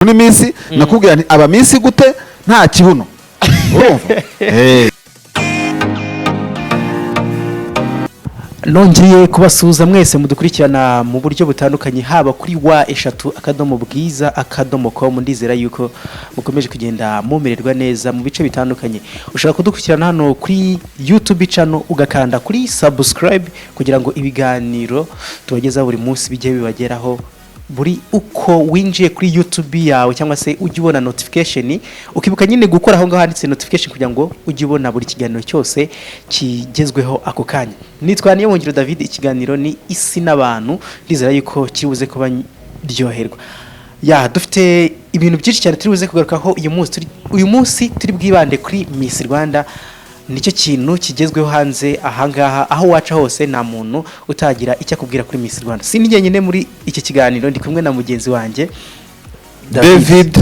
Muri minsi nakubwira nti aba minsi gute nta kibuno urumva nongeye kubasuhuza mwese mudukurikirana mu buryo butandukanye haba kuri wa3.bwiza.com ndizera yuko mukomeje kugenda mumererwa neza mu bice bitandukanye. Ushaka kudukurikirana hano kuri YouTube channel ugakanda kuri subscribe kugira ngo ibiganiro tubageza buri munsi bijye bibageraho buri uko winjiye kuri YouTube yawe cyangwa se ujye ubona notification ukibuka nyine gukora aho ngaho handitse notification kugira ngo ujye ubona buri kiganiro cyose kigezweho ako kanya. Nitwa niyo Mungiro David, ikiganiro ni isi n'abantu ndizera yuko kibuze kuba ryoherwa. Dufite ibintu byinshi cyane turibuze kugarukaho uyu munsi turi bwibande kuri Miss Rwanda. Nicyo kintu kigezweho hanze ahangaha aho waca hose nta muntu utagira icyo akubwira kuri Miss Rwanda. Sinjye nyine muri iki kiganiro ndi kumwe na mugenzi wanjye David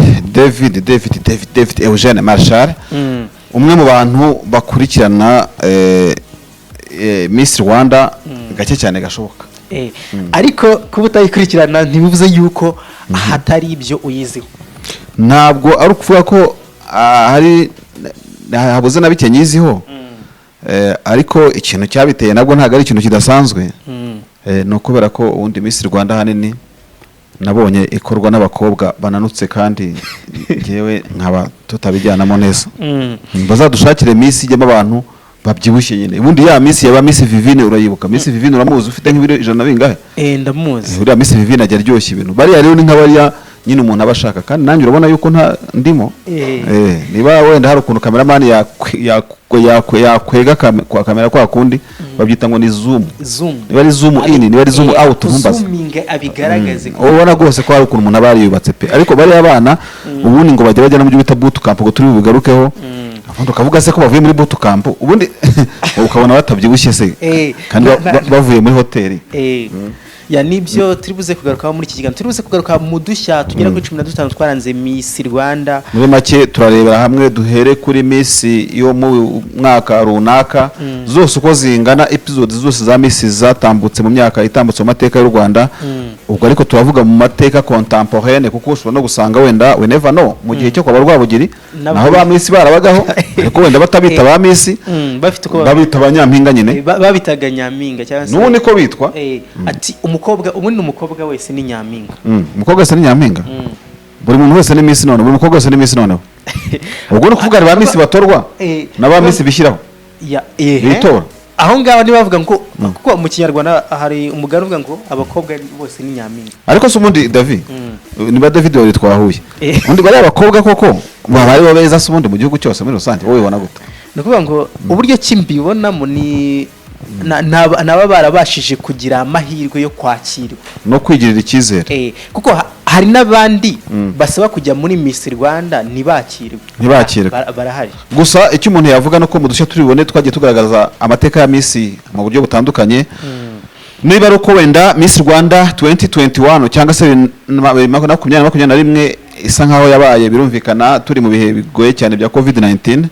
Eugene Marshall, umwe mu bantu bakurikirana Miss Rwanda gake cyane gashoboka. Ariko kuba utayikurikirana ntibivuze yuko hatari ibyo uyiziho. Ntabwo ari ukuvuga ko hari habuze nabike nyiziho, ariko ikintu cyabiteye nabwo ntago ari ikintu kidasanzwe. No kubera ko ubundi Miss Rwanda hanini nabonye ikorwa n'abakobwa bananutse kandi ngewe nkaba tutabijyanamo neza. Bazadushakire Miss ijyamo abantu babyibushye nyine. Ubundi ya Miss yaba Miss Vivine, urayibuka Miss Vivine? Uramuzi ufite nk'ibiro 100 bingahe? Ndamuzi. Uriya Miss Vivine ajya ryoshye ibintu. Bariya rero ni nk'abariya nyine umuntu abashaka kandi nanjye urabona yuko nta ndimo. Niba wenda hari ukuntu cameraman yakwega kwa kamera kwa kundi babyita ngo ni zoom. Niba ari zoom in, niba ari zoom out, ntumbaze. Zooming abigaragaze. Ubona gose ko hari ukuntu umuntu abari yubatse pe. Ariko bari abana ubundi ngo bajya no mu bita boot camp ngo turi bugarukeho. Abantu kavuga se ko bavuye muri boot camp ubundi ukabona batabyibushye se kandi bavuye muri hoteli. Nibyo turibuze kugarukaho muri iki kiganiro. Turibuze kugaruka mu dushya tugera kuri 15 twaranze Miss Rwanda. Muri make turarebera hamwe, duhere kuri Miss yo mu mwaka runaka zose uko zingana, episodes zose za Miss zatambutse mu myaka itambutse mu mateka y'u Rwanda. Ubwo ariko turavuga mu mateka contemporaine kuko ushobora no gusanga wenda we never know mu gihe cyo kwa Rwabugiri naho ba Miss barabagaho ariko wenda batabita ba Miss bafite uko babita abanyampinga nyine, babitaga nyampinga cyangwa se n'ubundi ko bitwa ati umukobwa ubundi umukobwa wese ni nyampinga. Umukobwa wese ni nyampinga, buri muntu wese ni Miss none, buri mukobwa wese ni Miss noneho. Ubwo no kuvuga ba Miss batorwa na ba Miss bishyiraho bitora aho ngaho ni bavuga ngo kuko mu Kinyarwanda hari umugani uvuga ngo abakobwa bose ni nyampinga. Ariko se ubundi David niba David wari twahuye ubundi bari abakobwa koko bari babeza se ubundi mu gihugu cyose muri rusange wowe ubona gute? Nukuvuga ngo uburyo kimbibonamo ni naba barabashije kugira amahirwe yo kwakirwa no kwigirira icyizere, kuko hari n'abandi basaba kujya muri Miss Rwanda ntibakirwe barahari. Gusa icyo umuntu yavuga no ko mu dushya turibone twagiye tugaragaza amateka ya Miss mu buryo butandukanye. Niba ruko wenda Miss Rwanda 2021 cyangwa se 2021 isa nkaho yabaye, birumvikana turi mu bihe bigoye cyane bya COVID-19,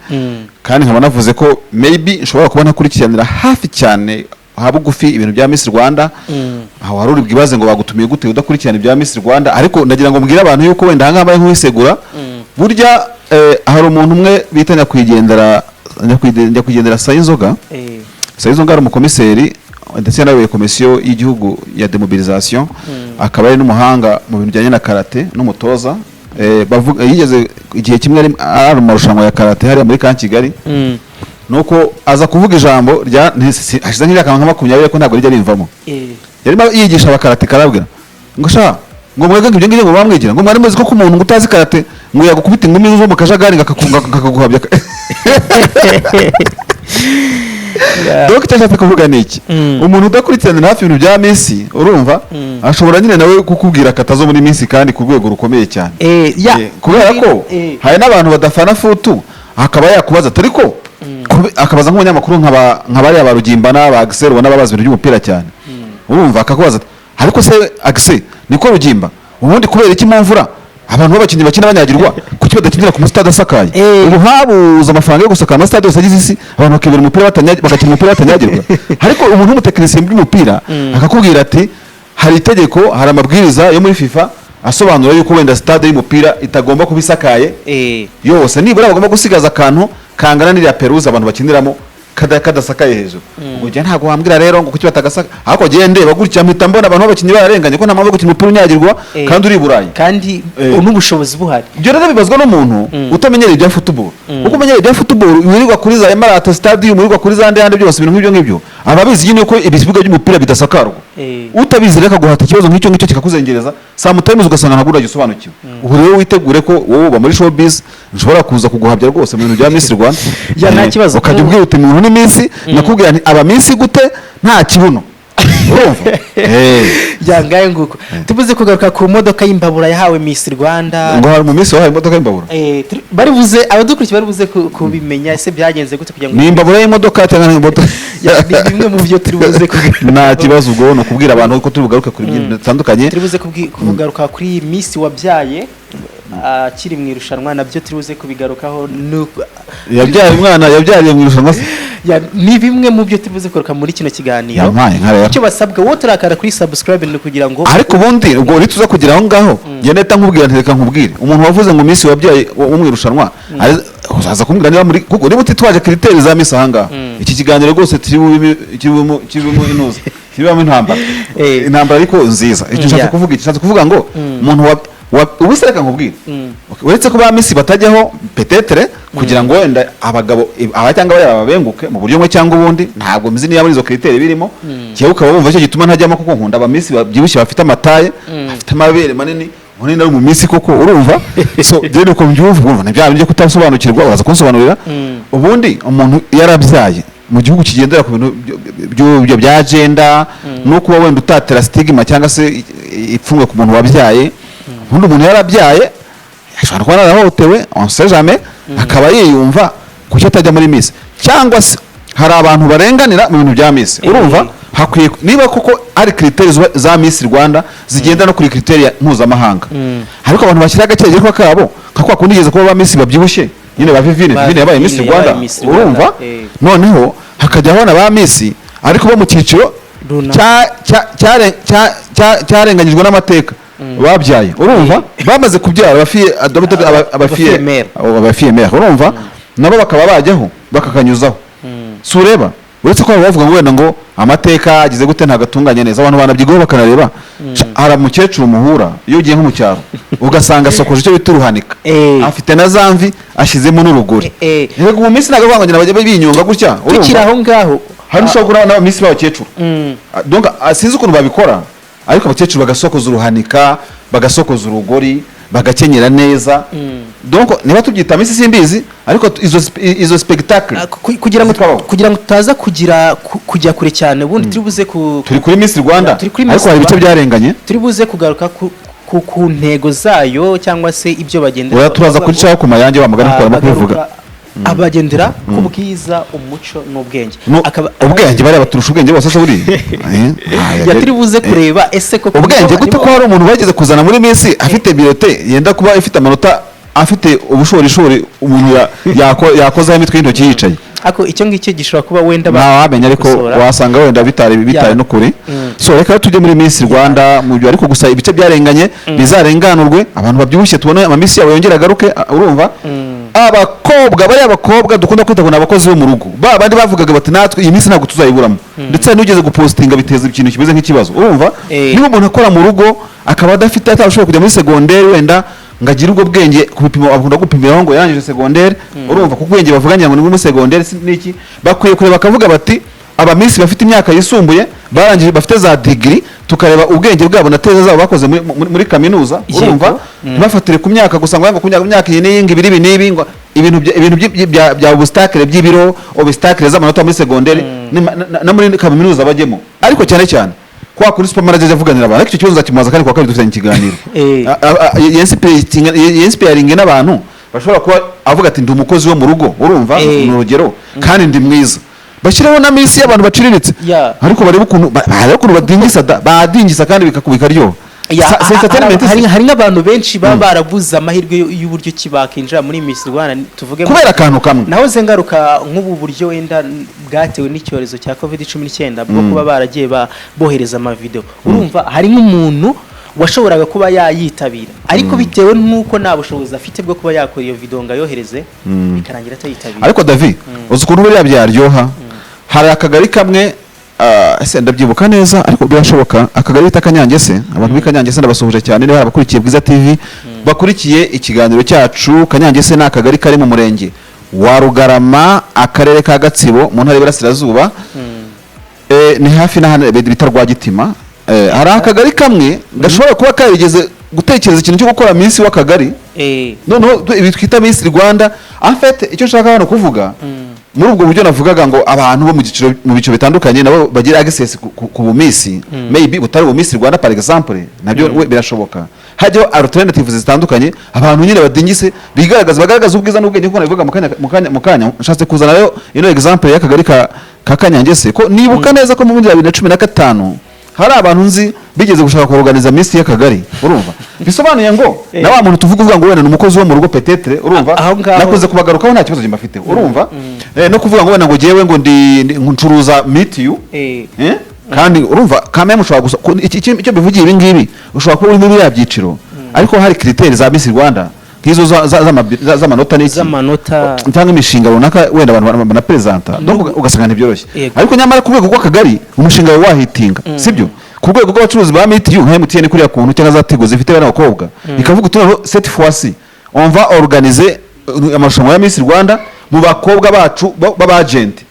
kandi nkaba navuze ko maybe nshobora kubona kurikiranira hafi cyane habugufi ibintu bya Miss Rwanda. Aho hari ubwibaze ngo bagutumiye gute udakurikirana ibya Miss Rwanda, ariko ndagira ngo mbwira abantu yuko wenda hangabaye nk'wisegura burya hari umuntu umwe bita nyakwigendera Sayinzoga. Sayinzoga ari umukomiseri ndetse yanayoboye komisiyo y'igihugu ya demobilisation, akaba ari n'umuhanga mu bintu bijyanye na karate n'umutoza. Yigeze igihe kimwe ari mu marushanwa ya karate hariya muri Kigali, nuko aza kuvuga ijambo rya hashize nk'imyaka 20 ko ntabwo rijya rimvamo. Yarimo yigisha abakarate karabwira ngo sha ngo mwega ibyo ngibyo ngo bamwigira ngo mwari muzi ko umuntu utazi karate ngo yagukubita ingumi zo mu kajagari ngakaguhabya. Dr. Shaka kuvuga niki umuntu udakurikirana hafi ibintu bya Miss urumva ashobora nyine nawe kukubwira katazo muri Miss kandi ku rwego rukomeye cyane. Kubera ko hari n'abantu badafana futu akaba yakubaza ariko akabaza nk'umunyamakuru nk'abari abarugimbana ba Axel ubona babaza ibintu by'umupira cyane, urumva akakubaza ariko se Axel niko rugimba ubundi kubera iki mu mvura abantu b'abakinnyi bakina banyagirwa kuki badakinira ku stade asakaye? Ubu habuza amafaranga yo gusakara ama stade yose agize isi abantu bakibera umupira bagakina umupira batanyagirwa. Ariko umuntu w'umutekinisiye by'umupira akakubwira ati hari itegeko, hari amabwiriza yo muri FIFA asobanura yuko wenda stade y'umupira itagomba kuba isakaye yose, nibura bagomba gusigaza akantu kangana n'iriya peruze abantu bakiniramo kadasakaye hejuru. Ubwo njye ntabwo wambwira rero ngo kuki batagasaka, ahako gende bagurikira mpita mbona abantu babakinyi bararenganye ko nta mpamvu yo gukina umupira unyagirwa kandi uri Burayi kandi n'ubushobozi buhari. Ibyo rero bibazwa n'umuntu utamenyereye ibya football. Uko umenyereye ibya football wirirwa kuri za Emirates Stadium, wirirwa kuri za ndende byose ibintu nk'ibyo ababizi nyine ko ibibuga by'umupira bidasakarwa. Utabizi reka guhata ikibazo nk'icyo kikakuzengereza sometimes ugasanga ntabwo uragisobanukiwe. Ubu rero witegure ko wowe uba muri showbiz nshobora kuza kuguhabya rwose mu bintu bya Miss Rwanda. Ya nta kibazo ukajya ubwira uti umuntu ni Miss nakubwira nti aba Miss gute nta kibuno. Yangaye nguko tubuze kugaruka ku modoka y'imbabura yahawe Miss Rwanda. Ngo hari mu Miss wahawe imodoka y'imbabura. Bari buze abadukurikiye bari buze kubimenya ese byagenze gute kugira ngo ni imbabura y'imodoka cyangwa ni imodoka bimwe mu byo turi buze kugaruka. Nta kibazo ubwo no kubwira abantu ko turi bugaruke kuri byinshi bitandukanye. Turi buze kugaruka kuri Miss wabyaye kiri mu irushanwa, nabyo turi buze kubigarukaho. Yabyaye umwana yabyariye mu irushanwa se. Ni bimwe mu byo turi buze kugaruka muri kino kiganiro. Icyo basabwa wowe turakara kuri subscribe ni kugira ngo ariko ubundi ubwo uri tuza kugira aho ngaho ngende nkubwira ntereka nkubwire umuntu wavuze ngo Miss wabyaye wo mu irushanwa uzaza kumbwira niba muri kuko niba utitwaje critères za Miss ahanga iki kiganiro rwose kirimo inuza kibamo intambara ariko nziza. Icyo nshaka kuvuga ngo umuntu ubiseka nkubwira uretse ko ba Miss batajyaho petetre kugira ngo wenda abagabo cyangwa babenguke mu buryo bumwe cyangwa ubundi, ntabwo mzi niba muri izo critères birimo cyo ukaba wumva cyo gituma ntajyamo kuko nkunda aba Miss babyibushye bafite amataye bafite amabere manini munini ari mu Miss koko urumva. So rero uko mbyumva nibya byo kutasobanukirwa uraza kunsobanurira. Ubundi umuntu yarabyaye mu gihugu kigendera ku bintu bya agenda no kuba wenda utatera stigma cyangwa se ipfungwe ku muntu wabyaye. Ubundi umuntu yarabyaye ashobora kuba narahotewe on sait jamais akaba yiyumva kuki atajya muri Miss, cyangwa se hari abantu barenganira mu bintu bya Miss urumva. Hakwiye niba koko ari critères za Miss Rwanda zigenda no kuri critères mpuzamahanga, ariko abantu bashyira agaciro ko kabo kakwa kundigeze kuba ba Miss babyibushye nyine ba Vivine yabaye Miss Rwanda urumva. Noneho hakajyaho na ba Miss ariko bo mu cyiciro cyarenganyijwe n'amateka babyaye urumva, bamaze kubyara abafiye mère urumva, nabo bakaba bajyaho bakakanyuzaho. Si ureba uretse ko bavuga ngo wenda ngo amateka agize gute ntagatunganye neza, abantu banabyigaho bakanareba. Hari umukecuru muhura iyo ugiye nko mu cyaro ugasanga asokoje icyo bita uruhanika afite na zamvi ashyizemo n'urugori. Yego mu minsi ntabwo banganya bajya binyonga gutya tukiri aho ngaho hari ushobora kubona Miss b'abakecuru donc sinzi ukuntu babikora, ariko abakecuru bagasokoza uruhanika bagasokoza urugori bagakenyera neza. Donc niba tubyita Miss simbizi, ariko izo spectacle kugira ngo tutaza kujya kure cyane ubundi turi buze turi kuri Miss Rwanda, ariko hari ibice byarenganye turi buze kugaruka ku ntego zayo cyangwa se ibyo bagendera. Turaza kuricaho ku mayange bamugana ko kubivuga abagendera ku bwiza umuco n'ubwenge. Ubwenge bari baturusha ubwenge bose se buri yatiri buze kureba ese koko ubwenge gute ko hari umuntu bageze kuzana muri Miss afite biyote yenda kuba ifite amanota afite ubushorishori umuntu yakoza imitwe y'intoki yicaye. Ako icyo ngicyo gishobora kuba wenda wamenya, ariko wasanga wenda bitari no kuri. So reka tujye muri Miss Rwanda mu byo, ariko gusa ibice byarenganye bizarenganurwe, abantu babyibushye tubone ama Miss yabo yongera garuke urumva. Abakobwa dukunda kwita ngo abakozi bo mu rugo bandi bavugaga bati natwe iyi Miss ntabwo tuzayiburamo, ndetse n'ugeze gupostinga biteza ikintu kimeze nk'ikibazo urumva. Niba umuntu akora mu rugo akaba adafite atabashobora kujya muri secondaire wenda ngo agire ubwo bwenge kubipima, akunda gupimiraho ngo yarangije secondaire urumva, kuko ubwenge bavuganya ngo ni muri secondaire n'iki, bakwiye kureba bakavuga bati aba Miss bafite imyaka yisumbuye barangije bafite za degree, tukareba ubwenge bwabo na teza zabo bakoze muri kaminuza urumva. Bafatire ku myaka gusa ngo ku myaka iyi n'iyingi ibiri n'ibi ngo ibintu bya obstacle by'ibiro obstacle z'amanota muri secondaire na muri kaminuza bajyemo. Ariko cyane kwa kuri supermarket avuganira abantu, ariko icyo kibazo zakimaza kandi kwa kabiri dufite ikiganiro inspiring n'abantu bashobora kuba avuga ati ndi umukozi wo mu rugo urumva n'urugero kandi ndi mwiza, bashyiraho na Miss y'abantu baciriritse ariko bareba ukuntu badingisa kandi bikakubika ryo. Hari n'abantu benshi baba barabuze amahirwe y'uburyo kibakinjira muri Miss Rwanda tuvuge kubera akantu kamwe. Naho zengaruka nk'ubu buryo wenda bwatewe n'icyorezo cya COVID-19 bwo kuba baragiye bohereza ama video urumva. Hari nk'umuntu washoboraga kuba yayitabira ariko bitewe n'uko nta bushobozi afite bwo kuba yakora iyo video ngo ayohereze bikarangira atayitabira. ariko David uzi ukuntu buriya byaryoha hari akagari kamwe ese ndabyibuka neza ariko birashoboka akagari bita Kanyangese abantu b'Ikanyangese ndabasuhuje cyane niba abakurikiye Bwiza TV bakurikiye ikiganiro cyacu. Kanyangese ni akagari kari mu murenge wa Rugarama akarere ka Gatsibo mu ntara y'Iburasirazuba ni hafi n'ahantu bita Rwagitima. hari akagari kamwe gashobora kuba karigeze gutekereza ikintu cyo gukora minsi w'akagari noneho ibi twita Miss Rwanda. en fait icyo nshaka hano kuvuga muri ubwo buryo navugaga ngo abantu bo mu bice bitandukanye nabo bagira access ku bumisi maybe butari bumisi Rwanda par exemple nabyo birashoboka. hajyaho alternatives zitandukanye abantu nyine badingise bagaragaza ubwiza n'ubwenge kuko nabivuga mu kanya nshatse kuzana rero ino example y'akagari ka Kanyangese ko nibuka neza ko mu 2015 hari abantu nzi bigeze gushaka kuorganiza Miss y'akagari urumva bisobanuye ngo na wa muntu tuvuga ngo wenda n'umukozi wo mu rugo petetre urumva nakoze kubagarukaho nta kibazo gimafite urumva no kuvuga ngo wenda ngo jewe ngo ncuruza meet you kandi urumva kamwe mushobora gusa icyo bivugiye ibi ngibi ushobora kuba uri muri ya byiciro ariko hari critères za Miss Rwanda nk'izo z'amanota n'iki cyangwa imishinga runaka wenda abantu banapresenta donc ugasanga ntibyoroshye ariko nyamara ku rwego rw'akagari umushinga wawe wahitinga sibyo ku rwego rw'abacuruzi ba meet you nka MTN kuriya kuntu cyangwa za Tigo zifite bana bakobwa ikavuga utuntu cette fois-ci on va organiser amarushanwa ya Miss Rwanda mu bakobwa bacu b'abagent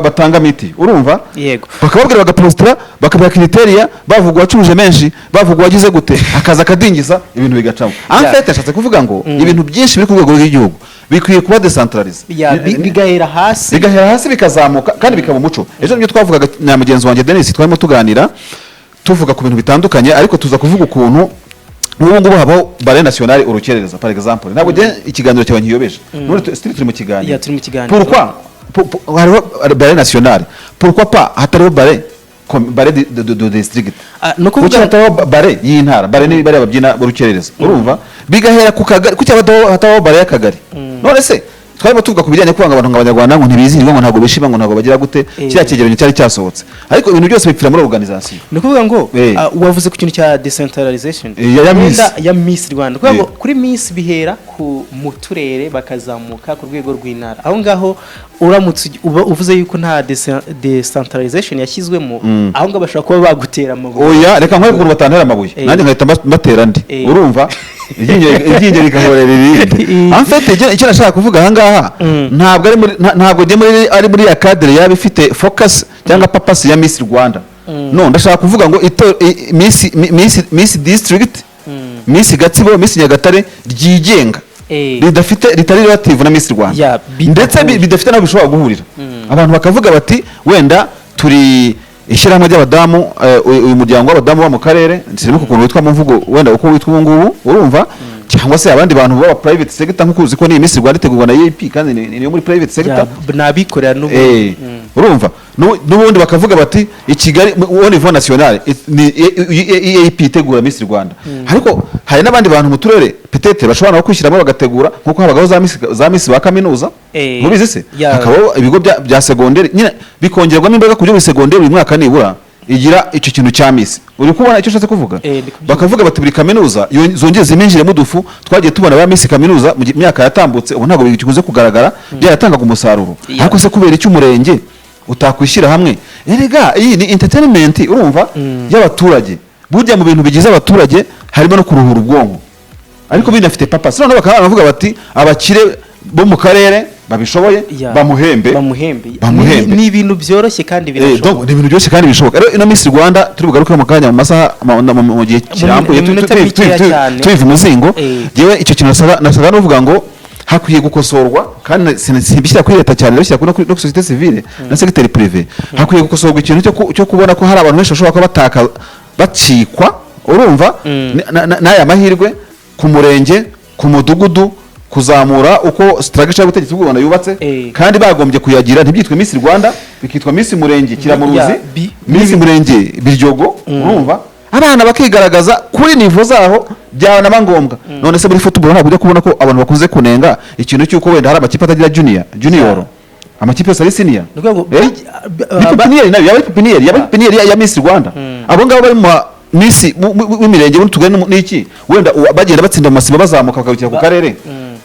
batanga miti urumva yego bakababwira bagapostra bakabaha criteria bavuga wacuruje menshi bavuga wagize gute akaza kadingiza ibintu bigacamo. en fait yashatse kuvuga ngo ibintu byinshi biri ku rwego rw'igihugu bikwiye kuba decentralize bigahera hasi bikazamuka kandi bikaba umuco. ejo nibyo twavugaga na mugenzi wanjye Denis twarimo tuganira tuvuga ku bintu bitandukanye ariko tuza kuvuga ukuntu ubu ngubu habaho bare nationale urukerereza par exemple ntabwo ikiganiro cyawe nkiyobeje muri street turi mu kiganiro pourquoi bare nationale pourquoi pas hatariho bare de district no kuvuga hatariho bare y'intara bare ni bare ababyina urukerereza urumva bigahera ku kagari kuki hataho bare y'akagari none se twarimo tuvuga ku bijyanye kwanga abantu ng'abanyarwanda ngo ntibizihirwa ngo ntago bishima ngo ntago bagira gute kiriya cyegeranyo cyari cyasohotse ariko ibintu byose bipfira muri organisation. ni kuvuga ngo wavuze ku kintu cya decentralization ya Miss Rwanda kuvuga ngo kuri Miss bihera ku muturere bakazamuka ku rwego rw'intara aho ngaho uramutse uvuze yuko nta decentralization yashyizwemo aho ngaho bashaka kuba bagutera amabuye. oya reka nkore ku batantera amabuye nanjye nkahita mbatera ndi urumva iryinyo rikahorera irindi. en fait icyo nashaka kuvuga aha ngaha ntabwo ari muri ya cadre yaba ifite focus cyangwa purpose ya Miss Rwanda no ndashaka kuvuga ngo Miss District Miss Gatsibo Miss Nyagatare ryigenga ritari relative na Miss Rwanda ndetse bidafite naho bishobora guhurira abantu bakavuga bati wenda turi ishyirahamwe ry'abadamu uyu muryango w'abadamu ba mu karere ndetse ukuntu witwa mu mvugo wenda uko witwa ubu ngubu urumva cyangwa se abandi bantu baba private sector nkuko uzi ko ni Miss Rwanda itegurwa na EAP kandi ni muri private sector nabikorera n'ubundi urumva n'ubundi bakavuga bati i Kigali au niveau national ni EAP itegura Miss Rwanda ariko hari n'abandi bantu mu turere peut-être bashobora no kwishyiramo bagategura nkuko habagaho za Miss ba kaminuza mubizi se hakabaho ibigo bya secondaire nyine bikongerwamo imbaraga ku byo secondaire uyu mwaka nibura igira icyo kintu cya Miss uri kubona icyo nshatse kuvuga bakavuga bati buri kaminuza zongeze iminjire mu dufu twagiye tubona ba Miss kaminuza mu myaka yatambutse ubu ntabwo bikuze kugaragara byaratangaga umusaruro ariko se kubera icyo umurenge utakwishyira hamwe erega iyi ni entertainment urumva y'abaturage burya mu bintu bigize abaturage harimo no kuruhura ubwonko ariko binafite purpose none bakavuga bati abakire bo mu karere babishoboye bamuhembe ni ibintu byoroshye kandi birashoboka ni ibintu byoroshye kandi bishoboka rero ino Miss Rwanda turi bugaruke mu kanya mu masaha mu gihe kirambuye tubiva umuzingo yewe icyo kintu nasaga n'uvuga ngo hakwiye gukosorwa kandi simbishyira kuri leta cyane bishyira kuri no société civile na secteur privé hakwiye gukosorwa ikintu cyo kubona ko hari abantu benshi bashobora kuba bataka bacikwa urumva n'aya mahirwe ku murenge ku mudugudu kuzamura uko strategy y'ubutegetsi bw'u Rwanda yubatse kandi bagombye kuyagira ntibyitwe Miss Rwanda bikitwa Miss Murenge Kiramuruzi Miss Murenge Biryogo urumva abana bakigaragaza kuri nivo zaho byaba ngombwa none se muri football ntabwo ujya kubona ko abantu bakuze kunenga ikintu cy'uko wenda hari amakipe atagira junior amakipe yose ari senior pipiniere nayo yaba pipiniere ya Miss Rwanda abo ngabo bari Miss w'imirenge n'utugari n'iki wenda bagenda batsinda mu masiba bazamuka bakagukira ku karere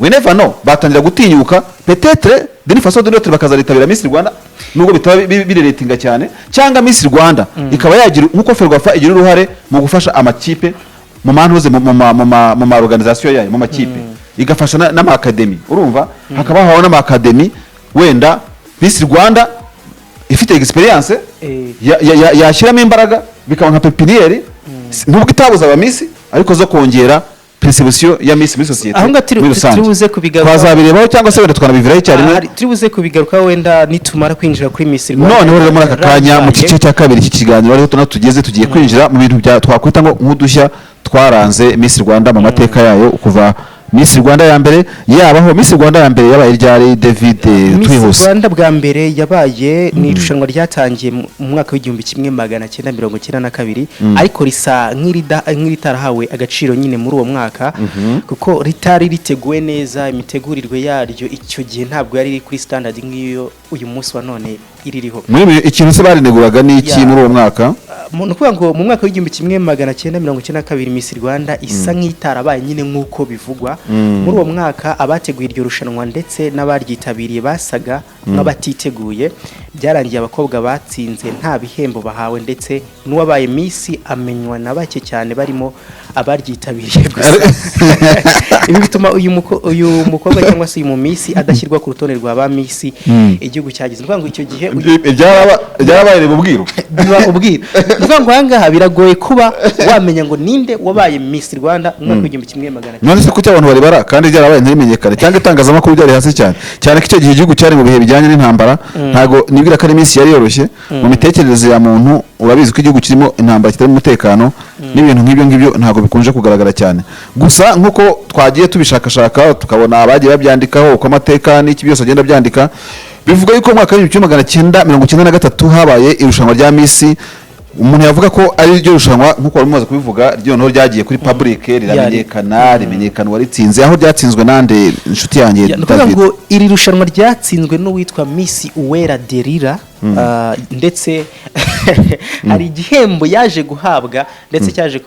we never know batangira gutinyuka peut-être d'une façon de l'autre bakazaritabira Miss Rwanda nubwo bitaba bireretinga cyane cyangwa Miss Rwanda ikaba yagira nkuko Ferwafa igira uruhare mu gufasha amakipe mu mantuze mu organisation yayo mu makipe igafasha n'ama academy urumva hakaba hawo n'ama academy wenda Miss Rwanda ifite experience yashyiramo imbaraga bikaba nka pepiniere nubwo itabuza aba Miss ariko zo kongera perception ya Miss muri societe aho turibuze kubigaruka twazabirebaho cyangwa se wenda twanabiviraho cyane turibuze kubigaruka wenda nitumara kwinjira kuri Miss Rwanda none rero muri aka kanya mu gice cya kabiri iki kiganiro rero tunatugeze tugiye kwinjira mu bintu bya twakwita ngo nk'udushya twaranze Miss Rwanda mu mateka yayo kuva Miss Rwanda ya mbere yabaho Miss Rwanda ya mbere yabaye ryari David twihuse Miss Rwanda bwa mbere yabaye ni irushanwa ryatangiye mu mwaka w'1992 ariko risa nk'ritarahawe agaciro nyine muri uwo mwaka kuko ritari riteguwe neza imitegurirwe yaryo icyo gihe ntabwo yari kuri standard nk'iyo uyu munsi wa none iririho muri ikintu se barineguraga n'iki muri uwo mwaka nukuvuga ngo mu mwaka w'1992 Miss Rwanda isa nk'itarabaye nyine nk'uko bivugwa muri uwo mwaka abateguye iryo rushanwa ndetse n'abaryitabiriye basaga nk'abatiteguye byarangiye abakobwa batsinze nta bihembo bahawe ndetse n'uwabaye Miss amenywa na bake cyane barimo abaryitabiriye gusa ibi bituma uyu mukobwa cyangwa se uyu Miss adashyirwa ku rutonde rwa ba Miss igihugu cyagize nukuvuga ngo icyo gihe byarabaye mu bwiru nukuvuga ngo ahangaha biragoye kuba wamenya ngo ninde wabaye Miss Rwanda mu mwaka w'1900 none se kuki abantu baribara kandi byarabaye ntibimenyekane cyangwa itangazamakuru byari hasi cyane cyane ko icyo gihe igihugu cyari mu bihe bijyanye n'intambara ntago nibwira ko ari Miss yari yoroshye mu mitekerereze ya muntu urabizi ko igihugu kirimo intambara kitari umutekano n'ibintu nk'ibyo ntago bikunje kugaragara cyane gusa nkuko twagiye tubishakashaka tukabona abagiye babyandikaho uko amateka n'iki byose agenda byandika bivuga yuko mu mwaka w'1993 habaye irushanwa rya Miss umuntu yavuga ko ari ryo rushanwa nkuko bamaze kubivuga ryo no ryagiye kuri public rimenyekana waritsinze aho ryatsinzwe nande inshuti yanjye ndavuga ngo iri rushanwa ryatsinzwe n'uwitwa Miss Uwera Derira ndetse hari igihembo yaje guhabwa ndetse cyaje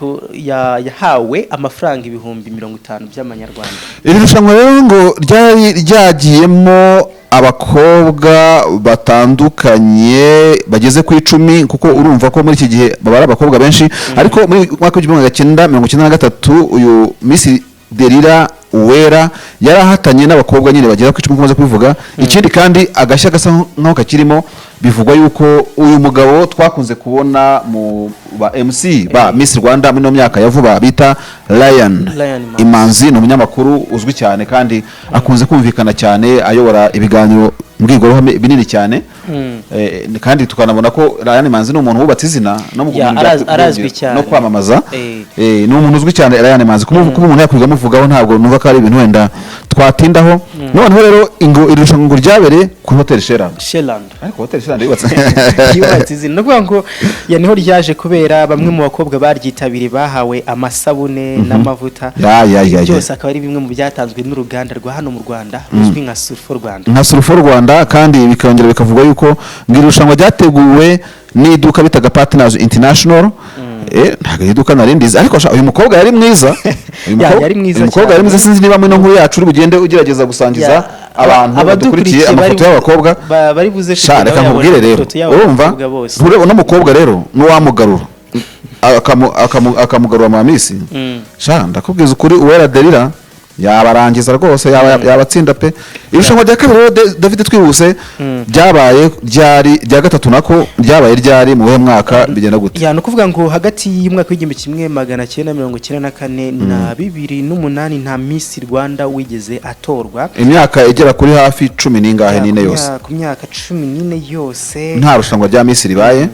yahawe amafaranga 50,000 by'amanyarwanda iri rushanwa rero ngo ryari ryagiyemo abakobwa batandukanye bageze ku 10 kuko urumva ko muri iki gihe babara abakobwa benshi ariko muri mwaka w'1993 uyu Miss Derira Uwera yarahatanye n'abakobwa nyine bagera ku 10 kumaze kubivuga ikindi kandi agashya gasa nkaho kakirimo bivugwa yuko uyu mugabo twakunze kubona mu ba MC ba Miss Rwanda muri no myaka yavuba bita Lion Imanzi no munyamakuru uzwi cyane kandi akunze kumvikana cyane ayobora ibiganiro mbwirwaruhame binini cyane kandi tukanabona ko Lion Imanzi ni umuntu wubatse izina no mu no kwamamaza ni umuntu uzwi cyane Lion Imanzi kuba umuntu yakwiga muvugaho ntabwo numva ko ari ibintu wenda twatindaho none rero irushanwa ngo ryabere ku Hotel Sherland ariko Hotel Sherland yubatse izina no kuvuga ngo niho ryaje kubera bamwe mu bakobwa baryitabiriye bahawe amasabune n'amavuta byose akaba ari bimwe mu byatanzwe n'uruganda rwa hano mu Rwanda ruzwi nka Surfo Rwanda kandi bikongera bikavuga yuko ngirushanwa ryateguwe n'iduka bitaga Partners International ntago iduka narindize ariko uyu mukobwa yari mwiza umukobwa yari mwiza sinzi niba muri no nkuru yacu uri bugende ugerageza gusangiza abantu badukurikiye amafoto y'abakobwa bari buze reka nkubwire rero urumva no mukobwa rero n'uwamugarura akamugarura mu Miss ndakubwiza ukuri Uwera Derira yabarangiza rwose yabatsinda pe irushanwa rya kabiri David twihuse byabaye rya gatatu nako ryabaye ryari mu mwaka bigenda gute no kuvuga ngo hagati y'umwaka w'1994 na 2008 nta Miss Rwanda wigeze atorwa imyaka igera kuri hafi 10 n'ingahe nine yose ku myaka 14 yose nta rushanwa rya Miss ribaye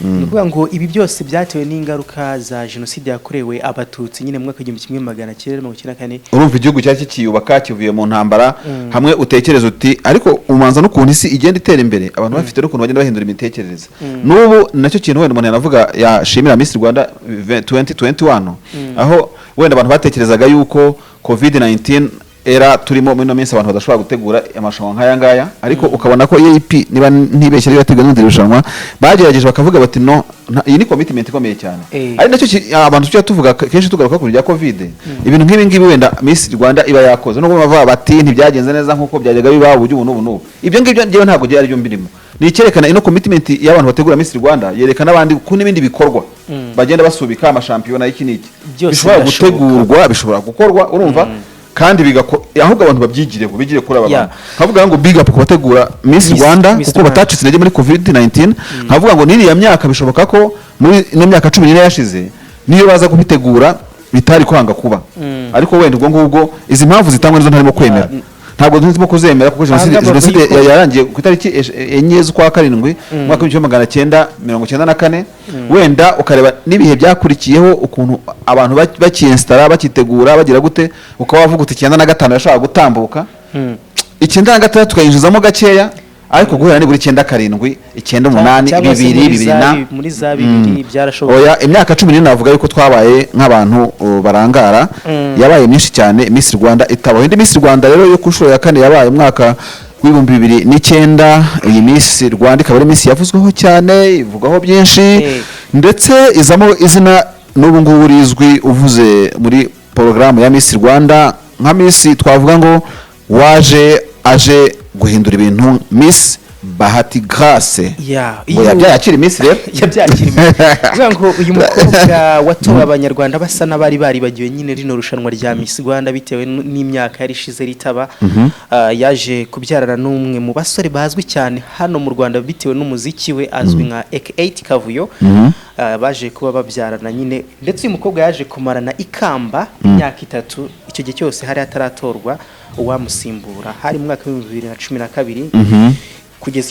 nukuvuga ngo ibi byose byatewe n'ingaruka za jenoside yakorewe abatutsi nyine mu mwaka w'1994 urumva igihugu cyari kiyubaka kivuye mu ntambara hamwe utekereza uti ariko umanza n'ukuntu isi igenda itera imbere abantu bafite n'ukuntu bagenda bahindura imitekerereze n'ubu nacyo kintu wenda umuntu yanavuga yashimira Miss Rwanda 2021 aho wenda abantu batekerezaga yuko COVID-19 era turimo muri no minsi abantu badashobora gutegura amashanwa nk'aya ngaya ariko ukabona ko EAP niba ntibeshye ari yateguye n'indi rushanwa bagerageje bakavuga bati no iyi ni commitment ikomeye cyane ari nacyo abantu tujya tuvuga kenshi tugaruka ku bya covid ibintu nk'ibi ngibi wenda Miss Rwanda iba yakoze nubwo bavuga bati ntibyagenze neza nkuko byajyaga bibaho uburyo ubu n'ubu ibyo ngibyo ngewe ntabwo byari byo mbirimo ni icyerekana ino commitment y'abantu bategura Miss Rwanda yerekana abandi ku n'ibindi bikorwa bagenda basubika amashampiyona y'iki n'iki bishobora gutegurwa bishobora gukorwa urumva kandi ahubwo abantu babyigireho bigire kuri aba bantu nkavuga ngo big up kubategura Miss Rwanda kuko batacitse intege muri covid-19 nkavuga ngo niriya myaka bishoboka ko muri ino myaka 14 yashize niyo baza kubitegura bitari kwanga kuba ariko wenda ubwo ngubwo izi mpamvu zitangwa nizo ntarimo kwemera ntabwo nzimo kuzemera kuko jenoside yarangiye ku itariki 4 z'ukwa karindwi mwaka w'1994 wenda ukareba nibihe byakurikiyeho ukuntu abantu bakiinstara bakitegura bagira gute ukaba wavuga uti 95 yashaka gutambuka 96 tukayinjizamo gakeya ariko guhera ni buri 97 98 2 muri za 2 byarashoboka oya imyaka 14 navuga yuko twabaye nk'abantu barangara yabaye myinshi cyane Miss Rwanda itabaho indi Miss Rwanda rero yo kushuro ya kane yabaye mwaka w'2009 iyi Miss Rwanda ikaba ari Miss yavuzweho cyane ivugaho byinshi ndetse izamo izina n'ubu ngubu rizwi uvuze muri porogaramu ya Miss Rwanda nka Miss twavuga ngo aje guhindura ibintu Miss Bahati Grace yabyakira Miss rero yabyakira ngo uyu mukobwa watowe abanyarwanda basa n'abari bagiwe nyine rino rushanwa rya Miss Rwanda bitewe n'imyaka yari ishize ritaba yaje kubyarana n'umwe mu basore bazwi cyane hano mu Rwanda bitewe n'umuziki we azwi nka AK8 Kavuyo baje kuba babyarana nyine ndetse uyu mukobwa yaje kumarana ikamba imyaka 3 icyo gihe cyose hari ataratorwa uwamusimbura hari mu mwaka wa 2012 kugeza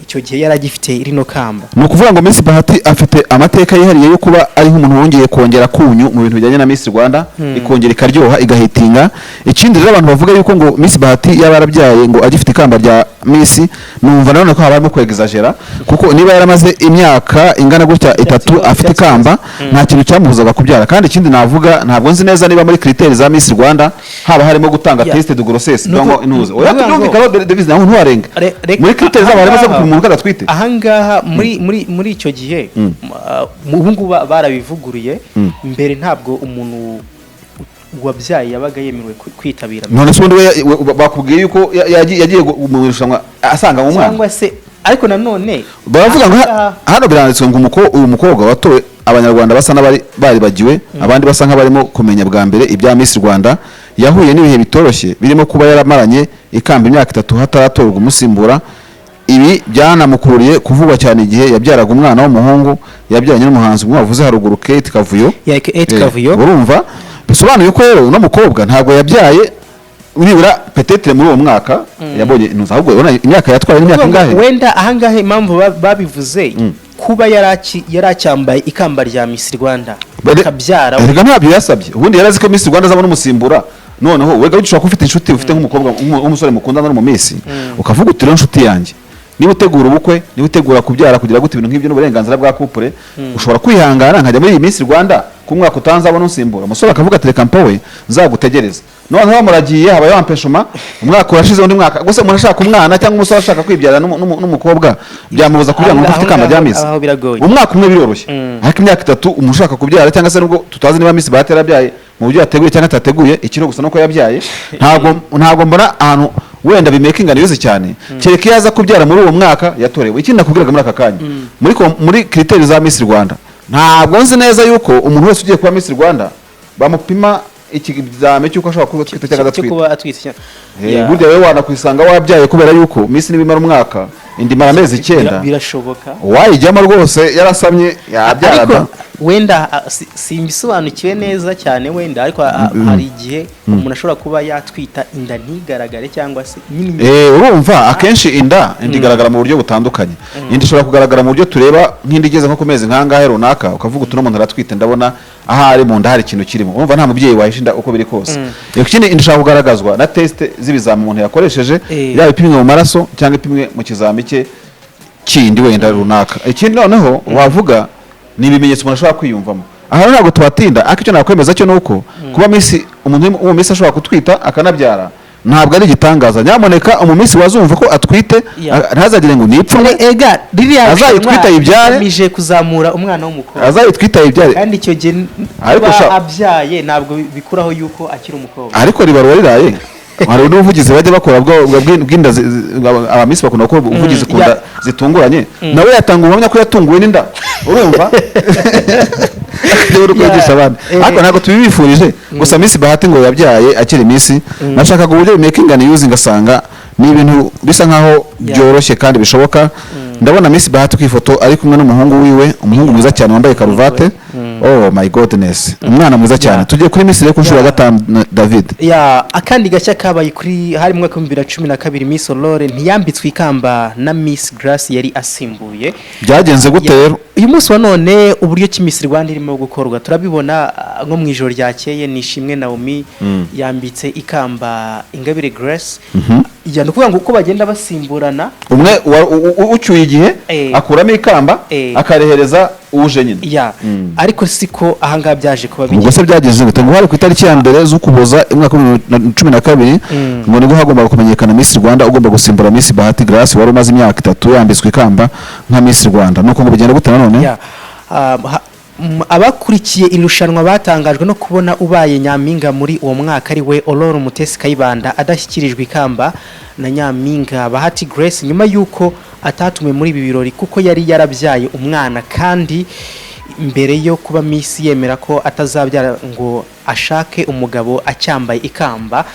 icyo gihe yaragifite irino kamba no kuvuga ngo Miss Bahati afite amateka yihariye yo kuba ari umuntu wongeye kongera kunyu mu bintu bijyanye na Miss Rwanda ikongera ikaryoha igahitinga ikindi rero abantu bavuga yuko ngo Miss Bahati yabarabyaye ngo agifite ikamba rya Miss numva none ko habarimo kwegizagera kuko niba yaramaze imyaka ingana gutya 3 afite ikamba nta kintu cyamuhuzaga kubyara kandi ikindi navuga ntabwo nzi neza niba muri critères za Miss Rwanda haba harimo gutanga test de grossesse donc intuze oya byumvikana Davis naho ntuwarenga muri critères zabo harimo zo umuntu kadatwite ahangaha muri icyo gihe ubu ngubu barabivuguruye mbere ntabwo umuntu wabyaye yabaga yemerewe kwitabira none se bakubwiye yuko yagiye mu irushanwa asanga mu mwana cyangwa se ariko nanone baravuga ngo hano biranditswe ngo uyu mukobwa watowe abanyarwanda basa n'abari bagiwe abandi basa nk'abarimo kumenya bwa mbere ibya Miss Rwanda yahuye n'ibihe bitoroshye birimo kuba yaramaranye ikamba imyaka 3 hataratorwa umusimbura ibi byanamukururiye kuvugwa cyane igihe yabyaraga umwana w'umuhungu yabyaranye n'umuhanzi umwe wavuze haruguru Kate Kavuyo urumva bisobanuye ko rero no mukobwa ntabwo yabyaye uribura peut-être muri uwo mwaka yabonye intuza ahubwo ubona imyaka yatwaye n'imyaka ngahe wenda ahangahe impamvu babivuze kuba yaracyambaye ikamba rya Miss Rwanda akabyara rega ntabyo yasabye ubundi yarazi ko Miss Rwanda azabona umusimbura noneho wega ushobora kufite inshuti ufite nk'umukobwa umusore mukundana no mu Miss ukavuga uti rero inshuti yanjye niba utegura ubukwe niba utegura kubyara kugira gute ibintu nk'ibyo n'uburenganzira bwa couple ushobora kwihangana nkajya muri iyi Miss Rwanda ku mwaka utanzabona usimbura umusore akavuga ati reka mpowe nzagutegereza none bamuragiye habaye wampeshuma umwaka urashize undi mwaka gusa umuntu ashaka umwana cyangwa umusore ashaka kwibyara n'umukobwa byamubuza kubyara ngo afite ikamba rya Miss umwaka umwe biroroshye ariko imyaka 3 umuntu ushaka kubyara cyangwa se nubwo tutazi niba Miss Bahati yarabyaye mu buryo yateguye cyangwa atateguye ikiro gusa nuko yabyaye ntabwo mbona ahantu wenda bimekinga niyoze cyane kereka yaza kubyara muri uwo mwaka yatorewe ikindi nakubwiraga muri aka kanya muri critères za Miss Rwanda ntabwo nzi neza yuko umuntu wese ugiye kuba Miss Rwanda bamupima ikizame cyuko ashobora kuba twite cyangwa atwite burya wewe wanakwisanga wabyaye kubera yuko Miss nibimara umwaka indi mara amezi 9 birashoboka wayijyamo rwose yarasamye yabyara wenda simbisobanukiwe neza cyane wenda ariko hari igihe umuntu ashobora kuba yatwita inda ntigaragare cyangwa se urumva akenshi inda igaragara mu buryo butandukanye indi ishobora kugaragara mu buryo tureba nk'indi igeze nko ku mezi nkangahe runaka ukavuga uti umuntu aratwite ndabona ahari mu nda hari ikintu kirimo urumva nta mubyeyi wahishinda uko biri kose ikindi indi ishobora kugaragazwa na test z'ibizami umuntu yakoresheje yaba ipimwe mu maraso cyangwa ipimwe mu kizami cye kindi wenda runaka ikindi noneho wavuga ni ibimenyetso umuntu ashobora kwiyumvamo aha ntabwo tubatinda ariko icyo nakwemeza cyo nuko kuba Miss umuntu mu Miss ashobora kutwita akanabyara ntabwo ari igitangaza. Nyamuneka umumisi wazumva ko atwite ntazagire ngo nipfume ega ririya azayitwita ibyare mije kuzamura umwana w'umukobwa azayitwita ibyare kandi icyo gihe abyaye ntabwo bikuraho yuko akiri umukobwa ariko ribarwa riraye hari n'ubuvugizi bajya bakora bw'inda abamisi bakunda gukora ubuvugizi ku nda zitunguranye nawe yatanga ubuhamya ko yatunguwe n'inda urumva rero kwigisha abandi ariko ntabwo tubibifurije gusa Miss Bahati ngo yabyaye akiri Miss nashakaga uburyo making and using ngasanga ni ibintu bisa nkaho byoroshye kandi bishoboka. Ndabona Miss Bahati ku ifoto ari kumwe n'umuhungu wiwe, umuhungu mwiza cyane wambaye karuvate. Oh my godness, umwana mwiza cyane. Tugiye kuri Miss rero ku nshuro ya gatanu David. Akandi gashya kabaye kuri hari mu mwaka wa 2012 Miss Aurore ntiyambitswe ikamba na Miss Grace yari asimbuye. Byagenze gute rero? Uyu munsi wa none uburyo ki Miss Rwanda irimo gukorwa turabibona nko mu ijoro ryakeye Nishimwe Naomi yambitse ikamba Ingabire Grace. Yano kuvuga ngo uko bagenda basimburana umwe ucyuye igihe akuramo ikamba akarehereza uje nyine ariko siko ahanga byaje kuba bigeze. Ubwo se byageze gute ngo hari ku itariki ya mbere z'ukuboza umwaka wa 2012 ngo nigo hagomba kumenyekana Miss Rwanda ugomba gusimbura Miss Bahati Grace wari umaze imyaka 3 yambitswe ikamba nka Miss Rwanda nuko ngo bigenda gute none abakurikiye irushanwa batangajwe no kubona ubaye nyampinga muri uwo mwaka ari we Aurore Mutesi Kayibanda adashyikirijwe ikamba na nyampinga Bahati Grace nyuma yuko atatume muri ibi birori kuko yari yarabyaye umwana kandi mbere yo kuba Miss yemera ko atazabyara ngo ashake umugabo acyambaye ikamba.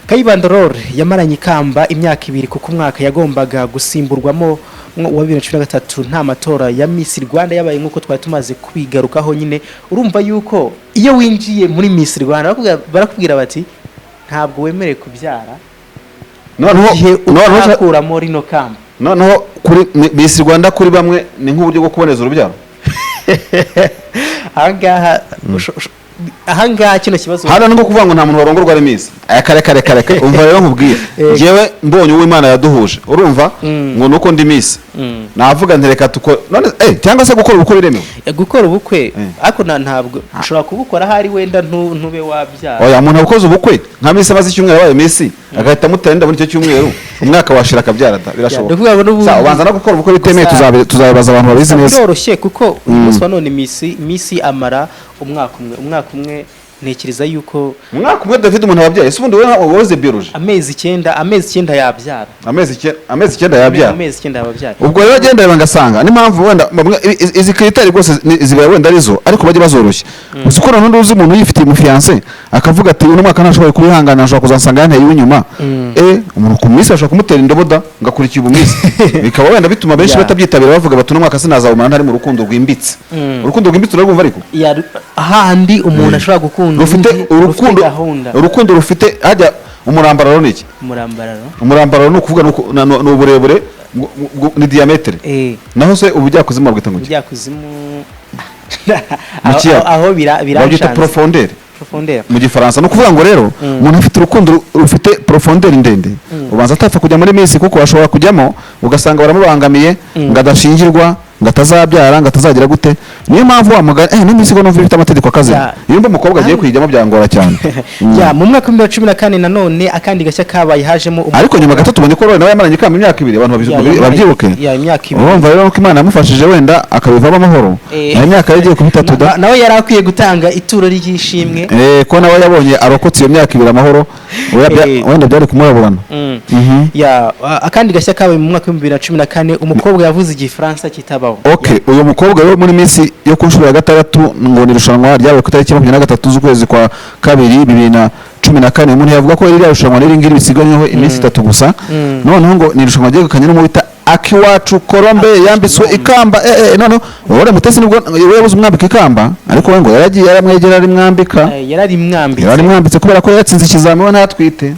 Kayibanda Aurore yamaranye ikamba imyaka 2 kuko umwaka yagombaga gusimburwamo wa 2013 nta matora ya Miss Rwanda yabaye nkuko twari tumaze kwigarukaho nyine. Urumva yuko iyo winjiye muri Miss Rwanda barakubwira bati ntabwo wemereye kubyara noneho akuramo rino kamba. Noneho kuri Miss Rwanda kuri bamwe ni nk'uburyo bwo kuboneza urubyaro. Ahangaha kino kibazo hano ngo kuvuga ngo nta muntu warongorwa ari Miss kare umva rero nkubwiye jewe mbonye uw'Imana yaduhuje urumva ngo nuko ndi Miss navuga ntereka tuko none cyangwa se gukora ubukwe biremewe gukora ubukwe ariko ntabwo ushobora kubukora hari wenda ntube wabyara. Oya muntu abukoze ubukwe nka Miss amaze icyumweru yabaye Miss agahita mutenda muri icyo cyumweru umwaka washira akabyara birashoboka. Ubanza no gukora ubukwe bitemeye tuzabaza abantu babizi neza biroroshye kuko uyu munsi wa none Miss amara umwaka umwe ntekereza yuko umwaka umwe David umuntu wabyaye ubundi wowe biology amezi 9 yabyara amezi 9 yabyara ubwo rero agenda bangasanga ni mpamvu wenda izi criteri rwose zibaye wenda arizo ariko baje bazoroshye uko none uzi umuntu yifitiye mu fiancé akavuga ati uno mwaka ntashobora kubihangana ashobora kuzansanga yanteye inyuma umuntu ku Miss ashobora kumutera indoboda ngakurikiye ubumisi bikaba wenda bituma benshi batabyitabira bavuga bati uno mwaka sinazabumana ntari mu rukundo rwimbitse urumva ariko ahandi umuntu ashobora gukunda rufite urukundo rufite hajya umurambararo niki umurambararo no kuvuga no uburebure ni diametre naho se ubujyakuzimu bwita ngo ubujyakuzimu aho biranshanze profondeur mu gifaransa no kuvuga ngo rero umuntu afite urukundo rufite profondeur ndende ubanza atapfa kujya muri Miss kuko ashobora kujyamo ugasanga baramubangamiye ngadashingirwa ngatazabyara ngatazagira gute. Niyo mpamvu wamugana ni Miss ngo no mfite amategeko akaze iyo umukobwa agiye kwijyamo byangora cyane. Mu mwaka wa 2014 nanone akandi gashya kabaye hajemo ariko nyuma gato tubonye ko nawe yamaranye ikamba imyaka 2 abantu babyibuke urumva rero ko Imana yamufashije wenda akabivamo amahoro na imyaka yagiye ku 3 nawe yari akwiye gutanga ituro ry'ishimwe ko nawe yabonye arokotse iyo myaka 2 amahoro wenda byari kumuraburana. Akandi gashya kabaye mu mwaka wa 2014 umukobwa yavuze igifaransa kitaba. Okay, uyu mukobwa rero muri Miss yo ku nshuro ya gatandatu ngo ni rushanwa ryabaye ku itariki 23 z'ukwezi kwa 2 2014 umuntu yavuga ko iri rushanwa riri ngiri bisiganyweho iminsi 3 gusa noneho ngo ni rushanwa ryegukanye no mu bita Akiwacu Colombe yambitswe ikamba none Aurore Mutesi nibwo yabuze umwambika ikamba ariko we ngo yaragiye yaramwegera ari mwambika yari mwambitse kubera ko yatsinze ikizami we ntatwite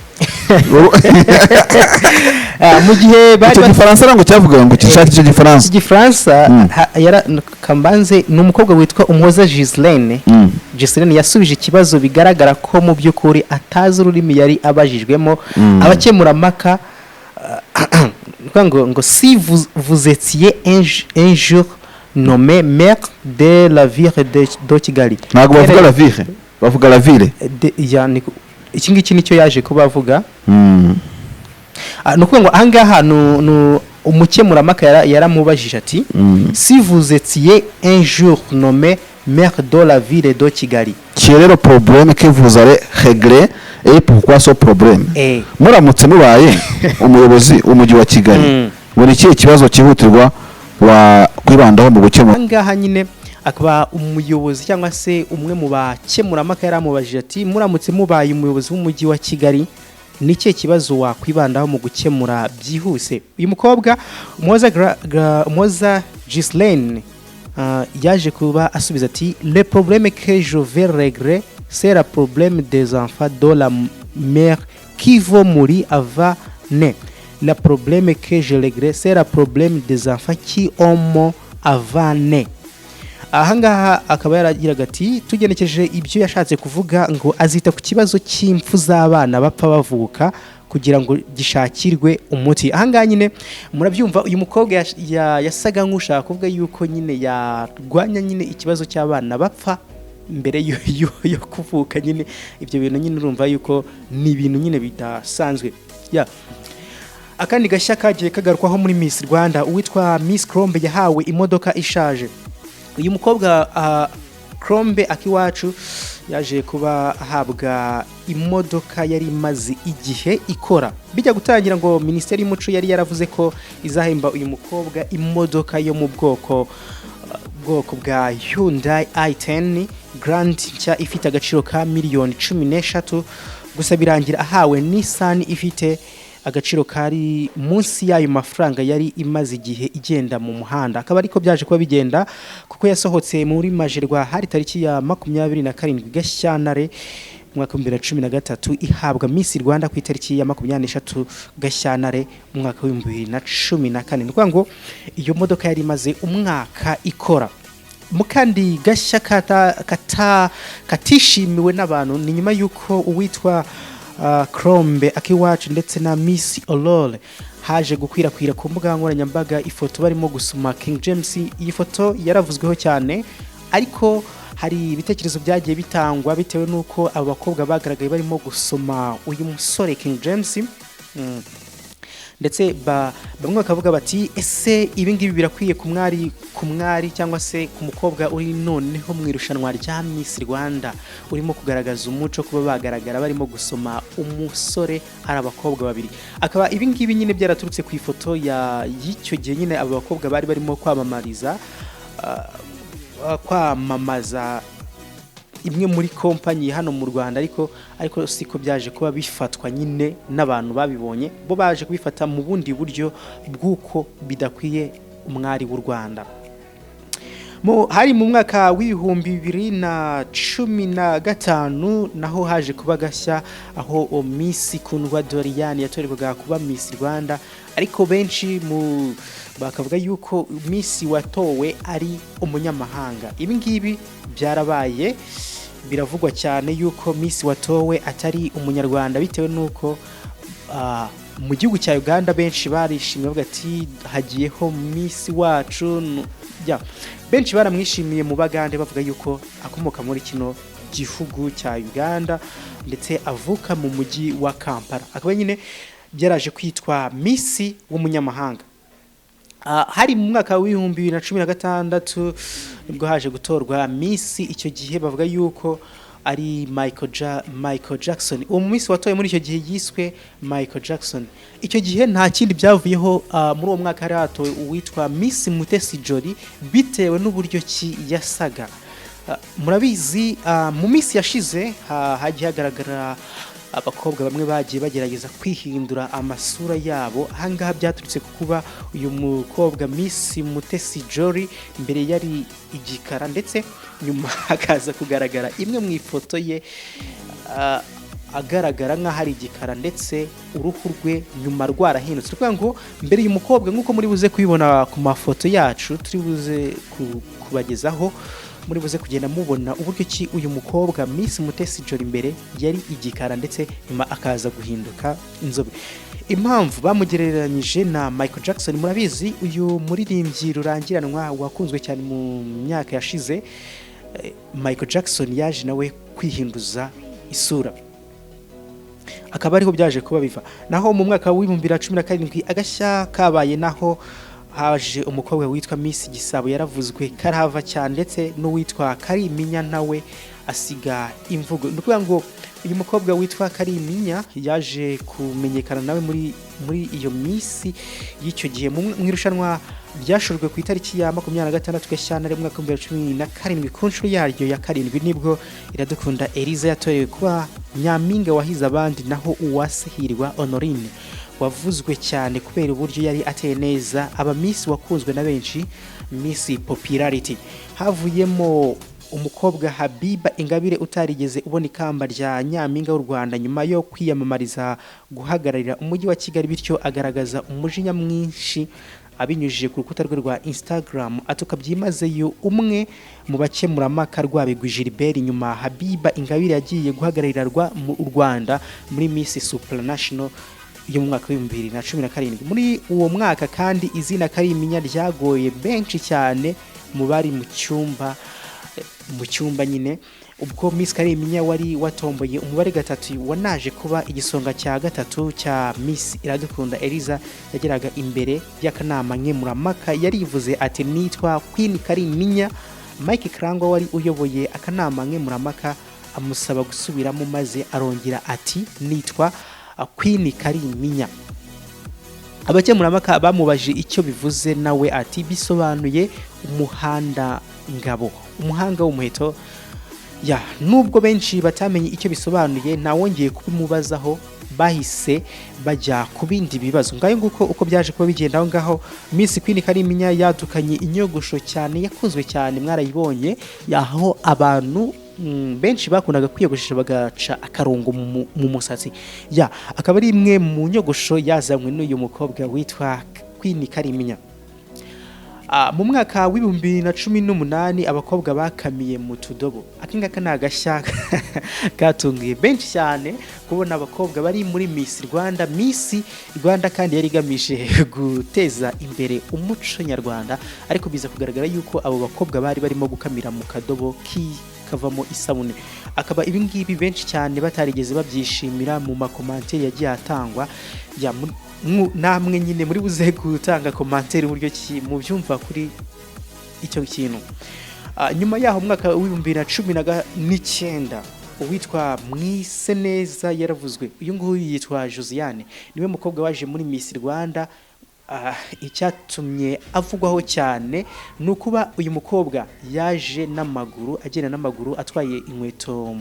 mu gihe bari Igifaransa ngo cyavuga ngo kishaka icyo Igifaransa yara kambanze n'umukobwa witwa Umuhoza Gislaine yasubije ikibazo bigaragara ko mu by'ukuri atazi ururimi yari abajijwemo abakemura maka ngo si vous étiez un jour nommée maire de la ville de Kigali. ntabwo bavuga la ville bavuga la ville iki ngiki nicyo yaje kubavuga. Nuko ngo ahangaha umukemurampaka yaramubajije ati si vous étiez un jour nommé maire de la ville de Kigali, quel est le problème que vous allez régler et pourquoi ce problème? Muramutse mubaye umuyobozi w'umujyi wa Kigali, buri kihe kibazo cyihutirwa wa kwibandaho mu gukemura? Ahangaha nyine akaba umuyobozi cyangwa se umwe mu bakemurampaka yaramubajije ati muramutse mubaye umuyobozi w'umujyi wa Kigali, ni cye kibazo wakwibandaho mu gukemura byihuse? Uyu mukobwa Moza Gislaine yaje kuba asubiza ati le problème que je vais régler c'est le problème des enfants de la mère qui vont mourir avant né. Le problème que je régler c'est le problème des enfants qui ont avant né. Ahangaha akaba yaragiraga ati tugenekeje ibyo yashatse kuvuga ngo azita ku kibazo cy'impfu z'abana bapfa bavuka kugira ngo gishakirwe umuti. Ahangaha nyine murabyumva uyu mukobwa yasaga nk'ushaka kuvuga yuko nyine yarwanya nyine ikibazo cy'abana bapfa mbere yo kuvuka. Nyine ibyo bintu nyine urumva yuko ni ibintu nyine bidasanzwe. Akandi gashya kagiye kagarukwaho muri Miss Rwanda, uwitwa Miss Crombe yahawe imodoka ishaje. Uyu mukobwa Crombe akiwacu yaje kuba ahabwa imodoka yari imaze igihe ikora. Bijya gutangira ngo Minisiteri y'Umuco yari yaravuze ko izahemba uyu mukobwa imodoka yo mu bwoko bwa Hyundai i10 Grand nshya ifite agaciro ka miliyoni 13, gusa birangira ahawe Nissan ifite agaciro kari munsi y'ayo mafaranga yari imaze igihe igenda mu muhanda. Akaba ariko byaje kuba bigenda kuko yasohotse muri Majerwa hari tariki ya 27 Gashyantare mwaka 2013 ihabwa Miss Rwanda ku itariki ya 23 Gashyantare mwaka 2014. Nuko ngo iyo modoka yari imaze umwaka ikora. Mukandi gashya katishimiwe n'abantu ni nyuma yuko uwitwa Crombe akiwacu ndetse na Miss Olole haje gukwirakwira ku mbuga nkoranyambaga ifoto barimo gusoma King James. Iyi foto yaravuzweho cyane, ariko hari ibitekerezo byagiye bitangwa bitewe nuko abo bakobwa bagaragaye barimo gusoma uyu musore King James. Ndetse bamwe bakavuga bati ese ibi ngibi birakwiye ku mwari cyangwa se ku mukobwa uri noneho mu irushanwa rya Miss Rwanda urimo kugaragaza umuco kuba bagaragara barimo gusoma umusore ari abakobwa babiri. Akaba ibi ngibi nyine byaraturutse ku ifoto y'icyo gihe nyine abo bakobwa bari barimo kwamamaza imwe muri kompanyi hano mu Rwanda, ariko siko byaje kuba bifatwa nyine n'abantu babibonye, bo baje kubifata mu bundi buryo bw'uko bidakwiye umwari w'u Rwanda. Hari mu mwaka w'2015 naho haje kuba gashya aho Miss Kundwa Doriane yatorerwaga kuba Miss Rwanda, ariko benshi bakavuga yuko Miss watowe ari umunyamahanga. Ibi ngibi byarabaye biravugwa cyane yuko Miss watowe atari umunyarwanda, bitewe nuko mu gihugu cya Uganda benshi barishimye bavuga ati hagiyeho Miss wacu. Benshi baramwishimiye mu Bagande bavuga yuko akomoka muri kino gihugu cya Uganda ndetse avuka mu mujyi wa Kampala. Akaba nyine byaraje kwitwa Miss w'umunyamahanga. Hari mu mwaka w'2016 nibwo haje gutorwa Miss. Icyo gihe bavuga yuko ari Michael Jackson. Uwo Miss watoye muri icyo gihe yiswe Michael Jackson. Icyo gihe nta kindi byavuyeho. Muri uwo mwaka hari hatowe uwitwa Miss Mutesi Jolly bitewe n'uburyo ki yasaga. Murabizi mu Miss yashize hagiye hagaragara abakobwa bamwe bagiye bagerageza kwihindura amasura yabo. Ahangaha byaturutse kuba uyu mukobwa Miss Mutesi Jolly mbere yari igikara, ndetse nyuma hakaza kugaragara imwe mu ifoto ye agaragara nk'aho ari igikara, ndetse uruhu rwe nyuma rwarahindutse. Kuvuga ngo mbere uyu mukobwa nk'uko muri buze kubibona ku mafoto yacu turi buze kubagezaho, muri buze kugenda mubona uburyo ki uyu mukobwa Miss Mutesi Jolly imbere yari igikara ndetse nyuma akaza guhinduka inzobe. Impamvu bamugereranyije na Michael Jackson, murabizi uyu muririmbyi rurangiranwa wakunzwe cyane mu myaka yashize. Michael Jackson yaje nawe kwihinduza isura, akaba ariho byaje kuba biva. Naho mu mwaka wa 2017 agashya kabaye, naho haje umukobwa witwa Miss Gisabo yaravuzwe karahava cyane, ndetse n'uwitwa Kariminya nawe asiga imvugo. Nukuvuga ngo uyu mukobwa witwa Kariminya yaje kumenyekana nawe muri iyo Miss y'icyo gihe mu irushanwa ryashojwe ku itariki ya 26 Gashyantare mu mwaka wa 2017 ku nshuro yaryo ya karindwi, nibwo Iradukunda Eliza yatorewe kuba nyampinga wahize abandi, naho Uwasehirwa Honorine wavuzwe cyane kubera uburyo yari ateye neza aba Miss wakunzwe na benshi, Miss Popularity. Havuyemo umukobwa Habiba Ingabire utarigeze ubona ikamba rya nyampinga w'u Rwanda nyuma yo kwiyamamariza guhagararira umujyi wa Kigali, bityo agaragaza umujinya mwinshi abinyujije ku rukuta rwe rwa Instagram, atuka byimazeyo umwe mu bakemuramaka Rwabigwi Gilbert. Nyuma Habiba Ingabire yagiye guhagararira u Rwanda muri Miss Supranational yo mu mwaka wa 2017. Muri uwo mwaka kandi izina Kariminya ryagoye benshi cyane mu bari mu cyumba nyine, ubwo Miss Kariminya wari watomboye umubare gatatu wanaje kuba igisonga cya gatatu cya Miss Iradukunda Eliza yageraga imbere y'akanama nkemuramaka yarivuze ati nitwa Queen Kariminya. Mike Krangwa wari uyoboye akanama nkemuramaka amusaba gusubiramo, maze arongera ati nitwa Queen Kariminya. Abakemuramaka bamubaje icyo bivuze, nawe ati bisobanuye umuhanda ngabo, umuhanga w'umuheto. Nubwo benshi batamenye icyo bisobanuye, nawongeye kubimubazaho, bahise bajya ku bindi bibazo. Ngayo nguko uko byaje kuba bigenda aho ngaho. Miss Queen Kariminya yadukanye inyogosho cyane, yakunzwe cyane, mwarayibonye, yaho abantu benshi bakundaga kwiyogoshesha bagaca akarongo mu musatsi. Akaba ari imwe mu nyogosho yazanywe n'uyu mukobwa witwa Queen Kariminya. Mu mwaka wa 2018 abakobwa bakamiye mu tudobo. Akingaka nagashya katungiye benshi cyane kubona abakobwa bari muri Miss Rwanda kandi yari igamije guteza imbere umuco nyarwanda, ariko biza kugaragara yuko abo bakobwa bari barimo gukamira mu kadobo kavamo isabune. Akaba ibingibi benshi cyane batarigeze babyishimira mu makomantere yagiye atangwa. Namwe nyine muri buze gutanga komantere uburyo ki mu byumva kuri icyo kintu. Nyuma yaho mwaka wa 2019 uwitwa Mwiseneza yaravuzwe. Uyu nguyu yitwa Josiane, niwe mukobwa waje muri Miss Rwanda. Icyatumye avugwaho cyane nukuba uyu mukobwa yaje agenda n'amaguru atwaye inkweto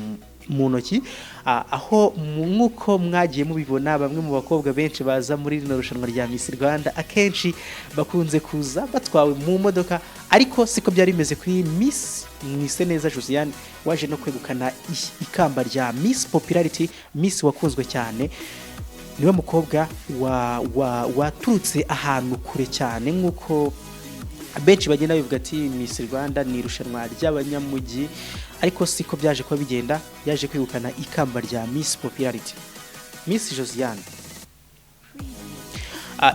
mu ntoki, aho nkuko mwagiye mubibona bamwe mu bakobwa benshi baza muri rino rushanwa rya Miss Rwanda akenshi bakunze kuza batwawe mu modoka, ariko siko byari bimeze kuri Miss Mwiseneza Josiane waje no kwegukana ikamba rya Miss Popularity, Miss wakunzwe cyane. Niwe mukobwa waturutse ahantu kure cyane, nkuko benshi bagenda bivuga ati Miss Rwanda ni irushanwa ry'abanyamujyi, ariko siko byaje kuba bigenda. Yaje kwegukana ikamba rya Miss Popularity, Miss Josiane.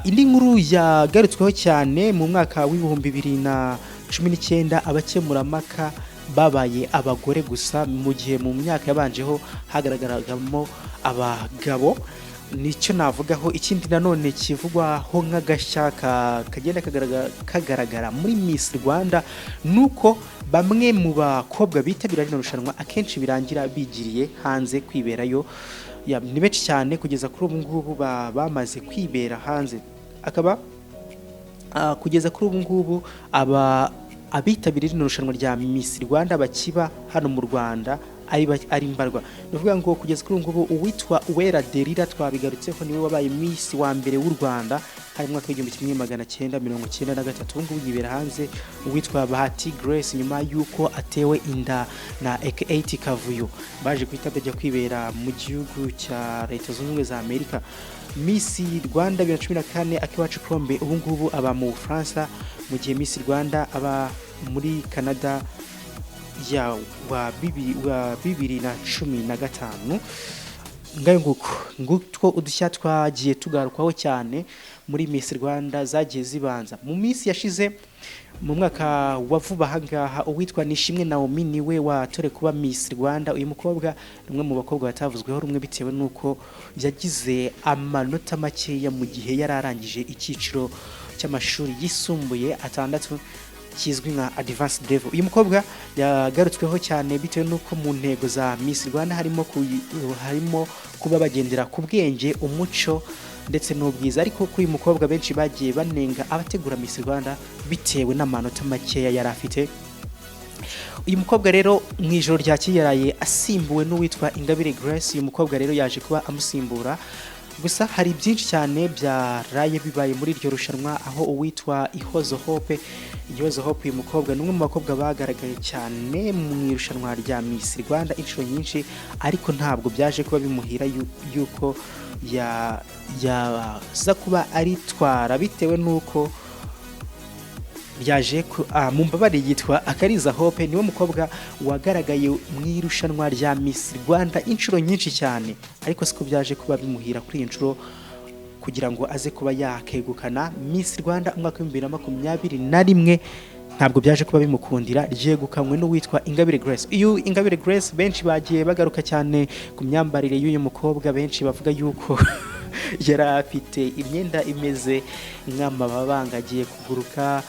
Indi nkuru yagarutsweho cyane mu mwaka wa 2019 abakemuramaka babaye abagore gusa, mu gihe mu myaka yabanjeho hagaragaragamo abagabo. Nicyo navugaho. Ikindi nanone kivugwaho nk'agashya kagenda kagaragara muri Miss Rwanda nuko bamwe mu bakobwa bitabira rino rushanwa akenshi birangira bigiriye hanze kwiberayo. Ni benshi cyane kugeza kuri ubu ngubu bamaze kwibera hanze. Akaba kugeza kuri ubu ngubu abitabira rino rushanwa rya Miss Rwanda bakiba hano mu Rwanda ari mbarwa. Nuvuga ngo kugeza kuri ngubu uwitwa Uwera Derira twabigarutseho niwe wabaye Miss wa mbere w'u Rwanda hari mwaka wa 1993. Ngubu yibera hanze. Uwitwa Bahati Grace nyuma yuko atewe inda na AK8 Kavuyo baje kwitabajya kwibera mu gihugu cya Leta Zunze Ubumwe za Amerika. Miss Rwanda 2014 Akiwacu Kombe ubu ngubu aba mu France, mu gihe Miss Rwanda aba muri Canada ya wa 2015 ngayo nguko udushya twagiye tugarukwaho cyane muri Miss Rwanda zagiye zibanza mu minsi yashize. Mu mwaka wa vuba hangaha uwitwa Nishimwe Naomi niwe watore kuba Miss Rwanda. Uyu mukobwa numwe mu bakobwa batavuzweho rumwe bitewe nuko yagize amanota makeya mu gihe yararangije icyiciro cy'amashuri yisumbuye atandatu kizwi nka advanced level. Uyu mukobwa yagarutsweho cyane bitewe nuko mu ntego za Miss Rwanda harimo kuba bagendera ku bwenge, umuco ndetse n'ubwiza, ariko kuri uyu mukobwa benshi bagiye banenga abategura Miss Rwanda bitewe n'amanota makeya yari afite. Uyu mukobwa rero mu ijoro ryakiyaraye asimbuwe n'uwitwa Ingabire Grace. Uyu mukobwa rero yaje kuba amusimbura, gusa hari byinshi cyane byaraye bibaye muri iryo rushanwa, aho uwitwa Ihozo Hope uyu mukobwa ni umwe mu bakobwa bagaragaye cyane mu irushanwa rya Miss Rwanda inshuro nyinshi, ariko ntabwo byaje kuba bimuhira yuko yaza kuba aritwara bitewe nuko byaje mu mbabare yitwa Akariza Hope. Niwe mukobwa wagaragaye mu irushanwa rya Miss Rwanda inshuro nyinshi cyane, ariko siko byaje kuba bimuhira kuri iyi nshuro kugira ngo aze kuba yakegukana Miss Rwanda umwaka wa 2021. Ntabwo byaje kuba bimukundira, ryegukanywe n'uwitwa Ingabire Grace. Uyu Ingabire Grace benshi bagiye bagaruka cyane ku myambarire y'uyu mukobwa, benshi bavuga yuko yari afite imyenda imeze nk'amabanga agiye kuguruka,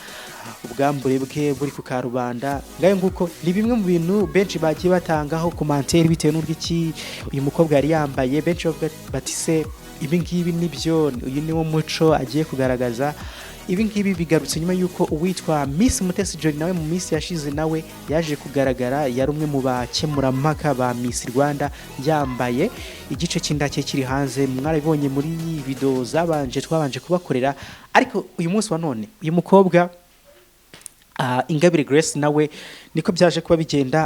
ubwambure bwe buri ku karubanda. Ngayo nguko ni bimwe mu bintu benshi bagiye batangaho commentaire bitewe n'urwiki uyu mukobwa yari yambaye. Benshi bavuga bati se ibi ngibi nibyo, uyu niwo muco agiye kugaragaza. Ibi ngibi bigarutse nyuma yuko uwitwa Miss Mutesi Jolly nawe mu minsi yashize nawe yaje kugaragara, yari umwe mu bakemurampaka ba Miss Rwanda yambaye igice cy'indake kiri hanze. Mwarabibonye muri video twabanje kubakorera, ariko uyu munsi wa none uyu mukobwa Ingabire Grace nawe niko byaje kuba bigenda.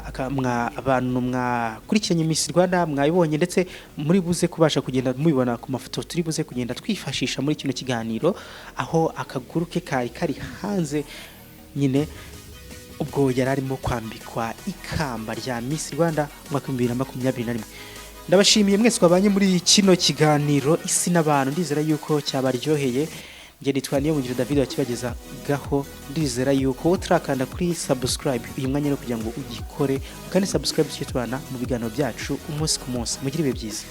Abantu mwakurikiranye Miss Rwanda mwabibonye, ndetse muri buze kubasha kugenda mubibona ku mafoto turi buze kugenda twifashisha muri kino kiganiro, aho akaguru ke kari hanze nyine ubwo yari arimo kwambikwa ikamba rya Miss Rwanda mwaka 2021. Ndabashimiye mwese twabanye muri kino kiganiro isi n'abantu, ndizera yuko cyabaryoheye. Nge nitwaniye mu David wakibageza gaho, ndizera yuko utrakanda kuri subscribe uyu mwanya no kugira ngo ugikore kandi subscribe cyo tubana mu biganiro byacu umunsi ku munsi. Mugire ibihe byiza.